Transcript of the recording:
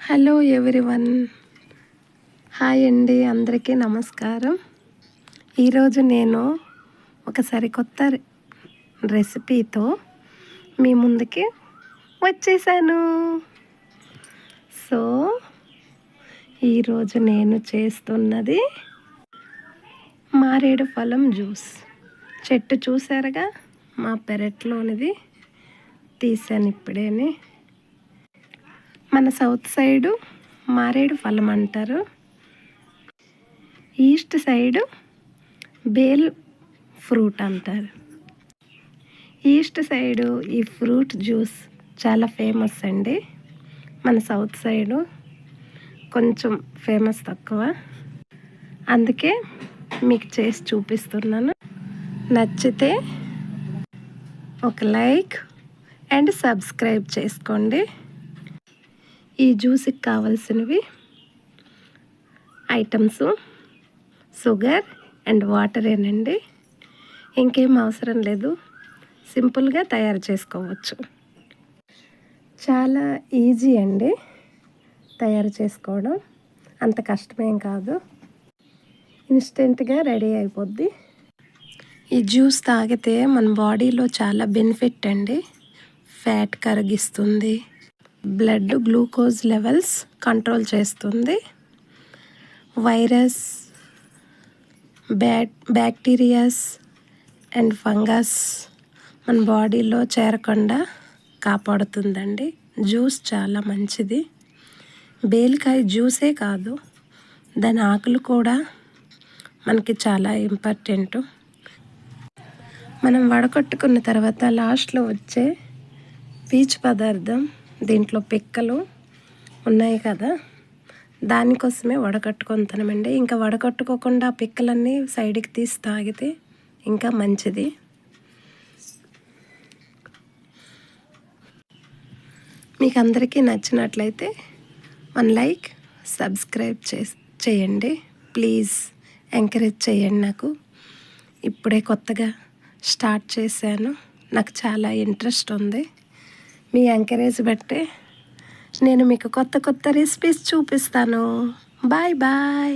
Hello everyone, hi అండి, అందరికీ నమస్కారం. ఈరోజు నేను ఒక సరికొత్త రెసిపీతో మీ ముందుకి వచ్చేసాను. సో ఈరోజు నేను చేస్తున్నది మారేడు ఫలం జ్యూస్. చెట్టు చూసారుగా, మా పెరట్లోనిది తీసాను ఇప్పుడేనే. మన సౌత్ సైడు మారేడు ఫలం అంటారు, ఈస్ట్ సైడు బేల్ ఫ్రూట్ అంటారు. ఈస్ట్ సైడు ఈ ఫ్రూట్ జ్యూస్ చాలా ఫేమస్ అండి. మన సౌత్ సైడు కొంచెం ఫేమస్ తక్కువ, అందుకే మీకు చేసి చూపిస్తున్నాను. నచ్చితే ఒక లైక్ అండ్ సబ్స్క్రైబ్ చేసుకోండి. ఈ జ్యూస్కి కావాల్సినవి ఐటమ్స్ షుగర్ అండ్ వాటరేనండి. ఇంకేం అవసరం లేదు, సింపుల్గా తయారు చేసుకోవచ్చు. చాలా ఈజీ అండి తయారు చేసుకోవడం, అంత కష్టమేం కాదు. ఇన్స్టెంట్గా రెడీ అయిపోద్ది. ఈ జ్యూస్ తాగితే మన బాడీలో చాలా బెనిఫిట్ అండి. ఫ్యాట్ కరిగిస్తుంది, బ్లడ్ గ్లూకోజ్ లెవెల్స్ కంట్రోల్ చేస్తుంది, వైరస్, బ్యాక్టీరియాస్ అండ్ ఫంగస్ మన బాడీలో చేరకుండా కాపాడుతుందండి. జ్యూస్ చాలా మంచిది. బేలికాయ జ్యూసే కాదు, దాని ఆకులు కూడా మనకి చాలా ఇంపార్టెంట్. మనం వడకట్టుకున్న తర్వాత లాస్ట్లో వచ్చే పీచు పదార్థం, దీంట్లో పిక్కలు ఉన్నాయి కదా, దానికోసమే వడకట్టుకొని తినమండి. ఇంకా వడకట్టుకోకుండా పిక్కలన్నీ సైడ్కి తీసి తాగితే ఇంకా మంచిది. మీకు అందరికీ నచ్చినట్లయితే వన్ లైక్, సబ్స్క్రైబ్ చేయండి ప్లీజ్. ఎంకరేజ్ చేయండి. నాకు ఇప్పుడే కొత్తగా స్టార్ట్ చేశాను, నాకు చాలా ఇంట్రెస్ట్ ఉంది. మీ ఎంకరేజ్ బట్టే నేను మీకు కొత్త కొత్త రెసిపీస్ చూపిస్తాను. Bye bye.